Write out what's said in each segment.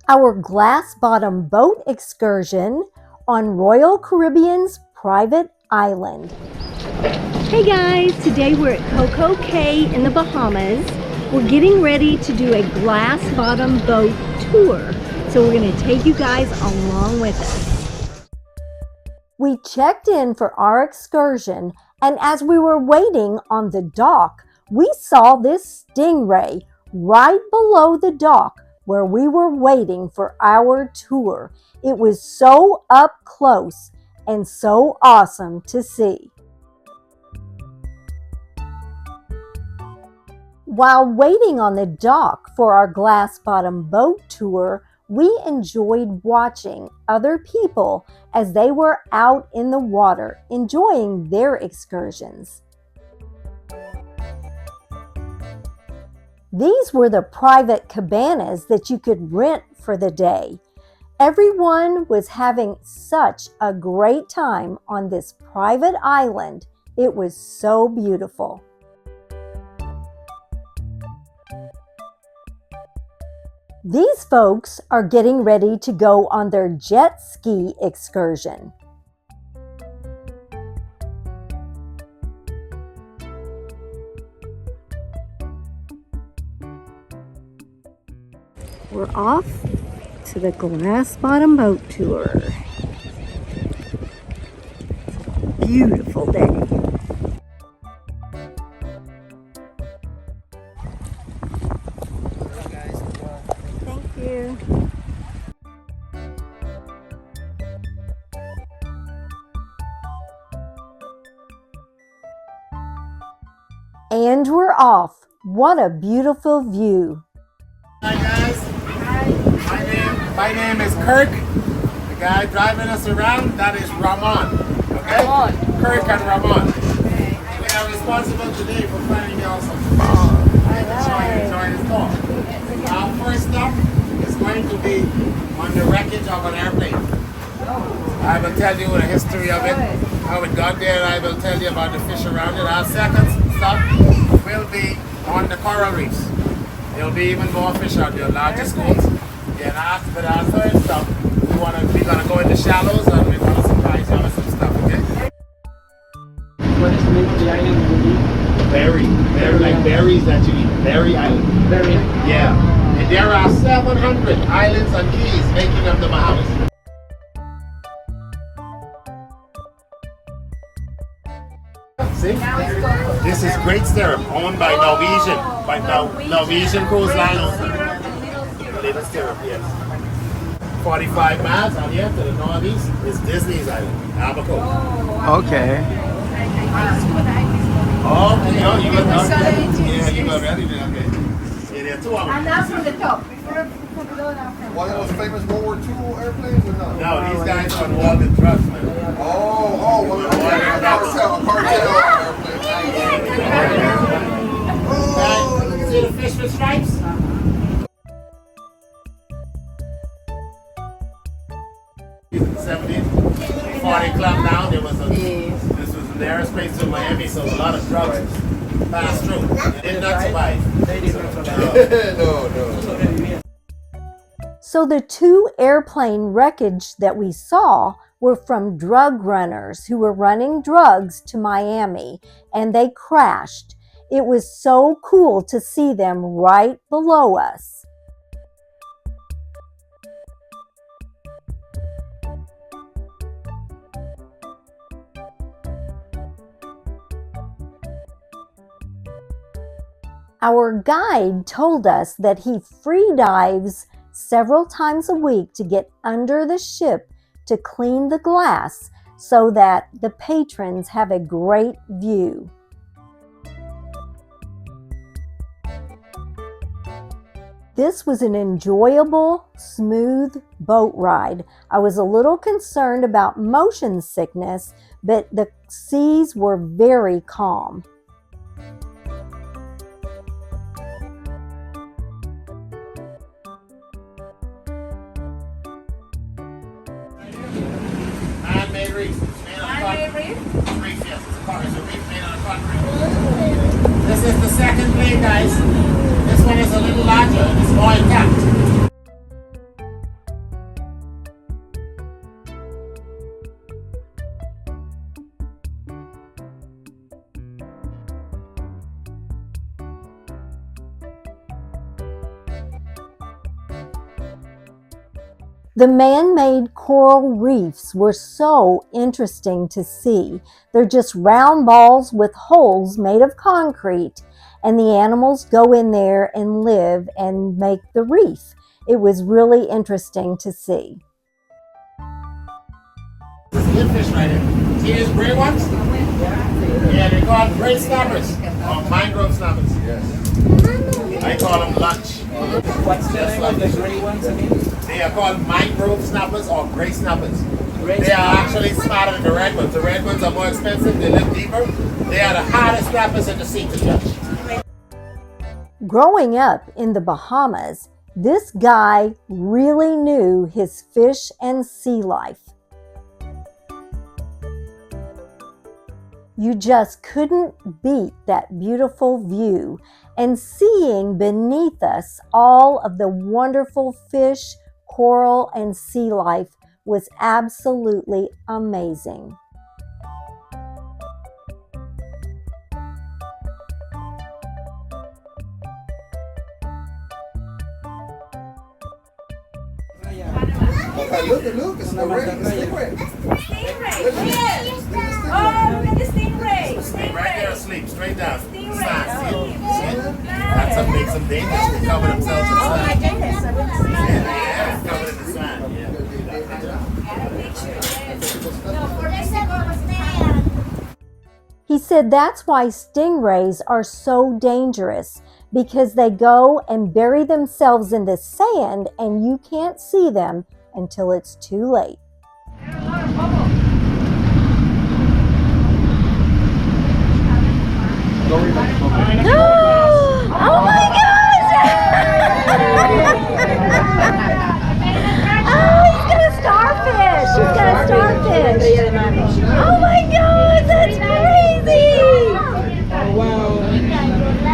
our glass bottom boat excursion on Royal Caribbean's private island. Hey guys, today we're at Coco Cay in the Bahamas. We're getting ready to do a glass bottom boat tour. So we're going to take you guys along with us. We checked in for our excursion, and as we were waiting on the dock, we saw this stingray right below the dock where we were waiting for our tour. It was so up close and so awesome to see. While waiting on the dock for our glass bottom boat tour, we enjoyed watching other people as they were out in the water enjoying their excursions. These were the private cabanas that you could rent for the day. Everyone was having such a great time on this private island. It was so beautiful. These folks are getting ready to go on their jet ski excursion. We're off to the glass bottom boat tour. Beautiful day. Thank you. And we're off. What a beautiful view. Hi guys. My name is Kirk. The guy driving us around, that is Ramon. Okay? Kirk and Ramon. We are responsible today for finding y'all some fish and enjoying this talk. Our first stop is going to be on the wreckage of an airplane. I will tell you the history of it, how it got there, and I will tell you about the fish around it. Our second stop will be on the coral reefs. There will be even more fish out there, larger schools. Yeah, but our third stop, we're gonna go in the shallows and we're gonna surprise you with some stuff, okay? What is the name of the island? Berry, like berries that you eat. Berry Island. Berry. Yeah. And there are 700 islands and keys making up the Bahamas. See? This is great syrup owned by Norwegian Cruise Line. Little syrup, yes. 45 miles out here to the northeast is Disney's Island, Abaco. Okay. Oh, you got yeah, you got ready then, okay. Yeah, there are two of them. And that's from the top. One of those famous World War II airplanes or no? No, these guys are on all the trucks, man. One of those cartel airplanes. See the fish with stripes? In the 70s, before they clamped down, this was an aerospace to Miami, so a lot of trucks passed through. They did not survive. They did not survive. No. So the two airplane wreckage that we saw were from drug runners who were running drugs to Miami, and they crashed. It was so cool to see them right below us. Our guide told us that he free dives several times a week to get under the ship to clean the glass so that the patrons have a great view. This was an enjoyable, smooth boat ride. I was a little concerned about motion sickness, but the seas were very calm. Man-made reef. Man-made reef? Reef, yes. It's a reef made on a concrete. This is the second plane, guys. This one is a little larger. It's more intact. The man-made coral reefs were so interesting to see. They're just round balls with holes made of concrete, and the animals go in there and live and make the reef. It was really interesting to see. Good fish right here. See these gray ones? Yeah, they're called gray snappers or mangrove snappers. Yes. I call them lunch. What's the name of the gray ones again? They are called mangrove snappers or gray snappers. Gray They are actually smarter than the red ones. The red ones are more expensive. They live deeper. They are the hardest snappers in the sea to catch. Growing up in the Bahamas, this guy really knew his fish and sea life. You just couldn't beat that beautiful view and seeing beneath us all of the wonderful fish, coral, and sea life was absolutely amazing. Okay, look, it's the red, it's the red. Stingray. Yes. Oh, look at the stingray. Right there asleep, straight down. Stingray. Side, see Oh, it? See it? That's what makes them dangerous. They cover themselves in Oh my sand. goodness, I didn't see that. Yeah, covered in the sand. Yeah. Got a picture, yes. No, for Mexico was there. He said that's why stingrays are so dangerous, because they go and bury themselves in the sand and you can't see them until it's too late. Oh my gosh! Oh, he's got a starfish! He's got a starfish! Oh my gosh, that's crazy! Wow.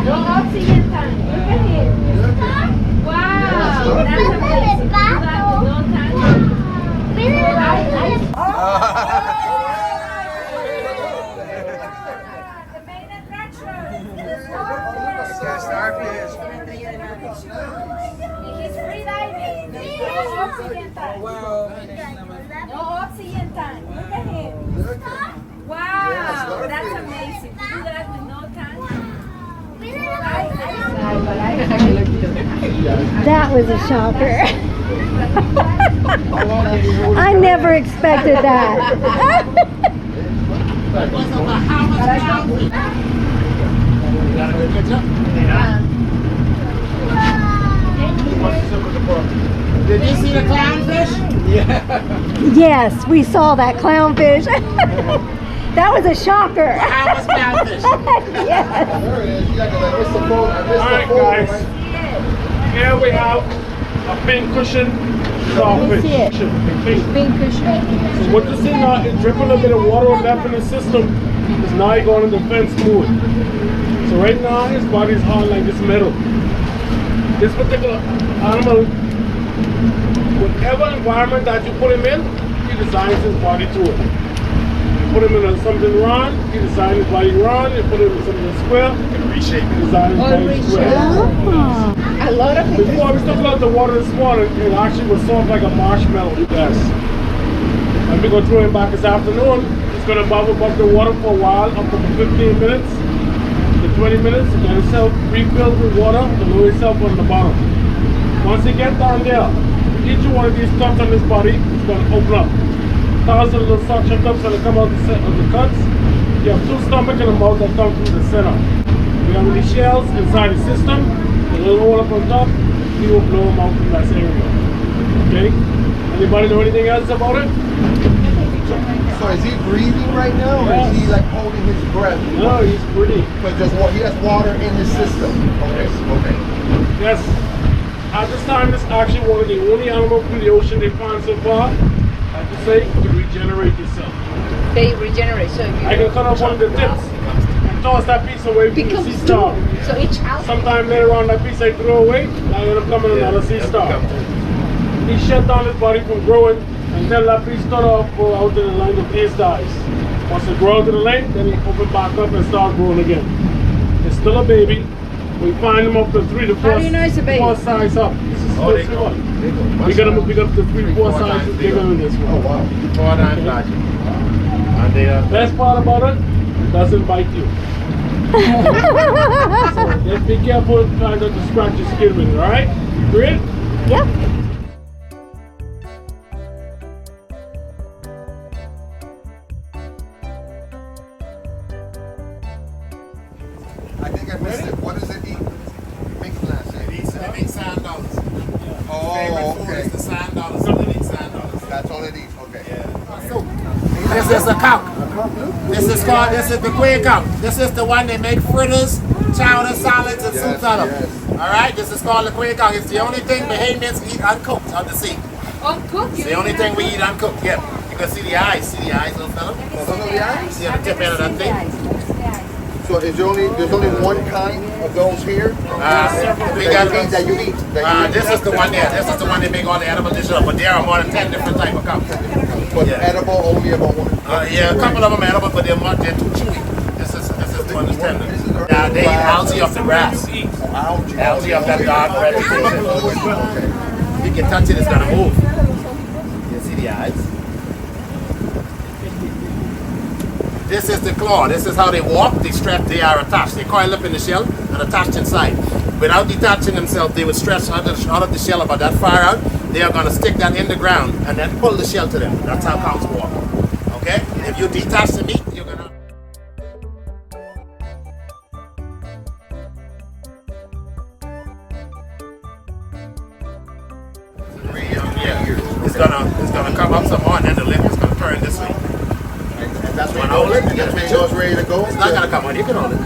No oxygen tank. Look at him. Wow, that's amazing. No tank. The main attraction. He's free diving. No oxygen tank. No oxygen tank. Look at him. Wow, that's amazing. To do that with no tank. That was a shocker. I never expected that. You got a good picture? Did you see the clownfish? Yes, we saw that clownfish. That was a shocker. How was clownfish? Yes. There it is. You got to miss the boat. I missed Alright the boat. guys, here we have a pink cushion starfish. Pink cushion. So what you see now is dripping a bit of water left in the system is now going in the fence mode. So right now his body is hard like this metal. This particular animal, whatever environment that you put him in, he designs his body to it. You put him in something round, he designs his body round. You put him in something square, he can reshape it. Design his body square. A lot of Before we took out the water this morning, it actually was soft like a marshmallow. Yes. And we're going to throw him back this afternoon. He's going to bubble above the water for a while, up to 15 minutes to 20 minutes. Get himself refilled with water and lower himself on the bottom. Once he gets down there, each one of these cuts on his body is going to open up. 1,000 little suction cups that come out of the cuts. You have two stomachs and a mouth that come through the center. We have these shells inside the system. A little hole up on top, he will blow them out from that area. Okay? Anybody know anything else about it? So is he breathing right now, or is he like holding his breath? No, he's pretty. But he has water in his system. Okay. Okay. Yes. At this time, this is actually one of the only animals from the ocean they found so far, I have to say, to regenerate itself. They regenerate, so I can cut off one of the tips and toss that piece away from the sea star. So each house. Sometime later on, that piece I throw away, I end up coming another sea star. He shut down his body from growing until that piece start off go out to the line of his dies. Once it grows to the length, then he open back up and start growing again. It's still a baby. We find him up to 3 to 4 How do you know it's a baby? 4 size up. This is Oh, they This go. one. They go. We got up to 3-4 sizes bigger than this one. Oh, wow. 4 times larger. And they are. Best part about it, it doesn't bite you. So just be careful trying not to scratch your skin with it, alright? Great? Yep. I think I missed it. What does it eat? Make last It eats sand dollars. Oh, Favorite food okay. is the sand dollars. So they eat sand dollars. That's all it eats. Okay. This is a conch. This is the quail conch. This is the one they make fritters, chowder, salads, and soups out of. yes. All right, this is called the quail conch. It's the only thing Bahamians eat uncooked on the sea. Uncooked? It's the only thing we eat uncooked. Yeah, you can see the eyes. See the eyes, little fella. Those are the eyes? See on the tip end of that thing. So is there's only one kind of those here? We got that you eat. this is the one there. This is the one they make all the edible dishes of. But there are more than 10 different type of conchs. But Yeah. edible only about one. Yeah, a couple of them are edible, but they're too chewy. This is the one that's tender. Yeah, they eat algae off the grass. Algae. Algae off that dark vegetation. You can touch it, it's gonna move. You see the eyes? This is the claw. This is how they walk. They are attached. They coil up in the shell and attached inside. Without detaching themselves, they would stretch out of the shell about that far out. They are gonna stick that in the ground and then pull the shell to them. That's how conchs walk. Okay? If you detach the meat, you're gonna. Yeah, it's gonna come up some more, and then the lip is gonna turn this way. And that's when Wanna hold it? That's when it's ready to go. It's not gonna come on. You can hold it.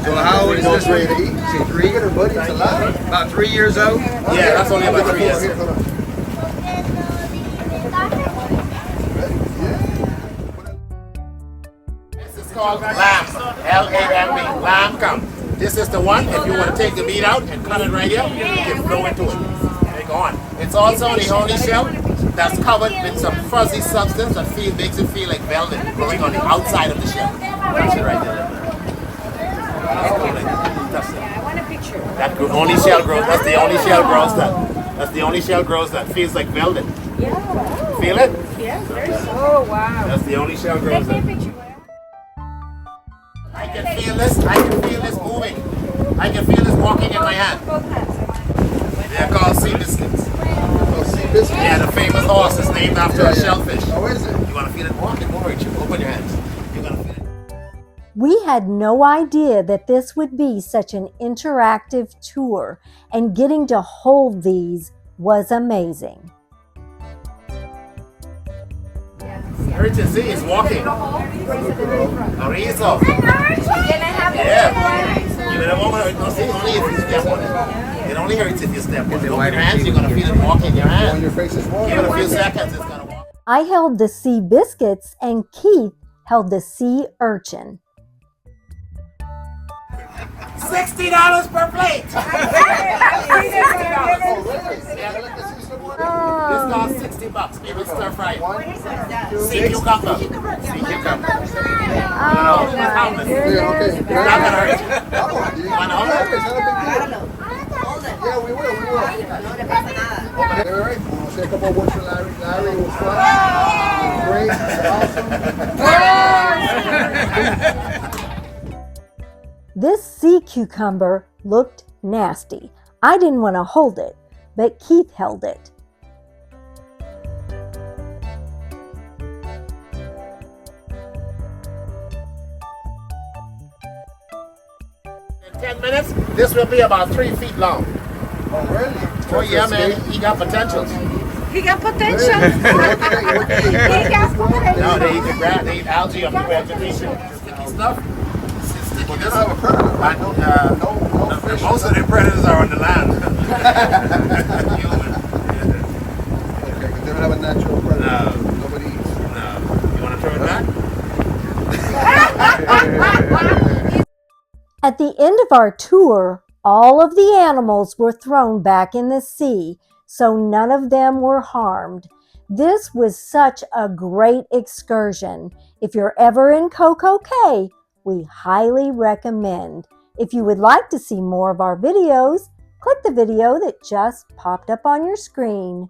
So how old is this ready to eat? See, 3 years, buddy. It's alive. About 3 years old. Yeah, that's only about 3 years. Here, hold on. This is called lamb. L-A-M-B. Lamb come. This is the one. If you want to take the meat out and cut it right here, you can flow into it. Take on. It's also the only shell that's covered with some fuzzy substance that makes it feel like velvet growing on the outside of the shell. Touch it right there. I want a picture. That only shell grows. That's the only shell grows that. That's the only shell grows that feels like velvet. Yeah. Feel it? Yes, there's. Oh, wow. That's the only shell grows Take me a that. picture. I can feel this. I can feel this moving. I can feel this walking in my hand. Both hands. They're called sea biscuits. Oh, sea biscuits. Yeah, the famous horse is named after a shellfish. How is it? You want to feel it walking over at you? Open your hands. You're gonna feel it. We had no idea that this would be such an interactive tour, and getting to hold these was amazing. Urchin Z is walking. Arizo. Can I have it? Yeah. You don't want to see only if you step on it. It only hurts if you step on it. Open your hands, you're gonna feel it walk in your On hand. your face is warm. Give it a few seconds, it's gonna walk. I held the sea biscuits and Keith held the sea urchin. $60 per plate. This costs $60. Maybe stir fry. Sea cucumber. Sea cucumber. Oh my It's goodness. not gonna hurt you. You wanna hold it? Yeah, we will. Okay, all right. We'll say a couple of words for Larry. Larry, it was fun. Great. Awesome. This sea cucumber looked nasty. I didn't want to hold it, but Keith held it. In 10 minutes, this will be about 3 feet long. Oh, really? Oh yeah, man, he got potentials. He got potential. What do you eat? He got potential. No, they eat the grass, they eat algae off the vegetation. Sticky stuff. It's sticky. This Have a predator, right? No fish. most of the predators are on the land. Human. Okay, because they don't have a natural predator. No. Nobody eats. No. You want to throw it back? At the end of our tour, all of the animals were thrown back in the sea, so none of them were harmed. This was such a great excursion. If you're ever in Coco Cay, we highly recommend. If you would like to see more of our videos, click the video that just popped up on your screen.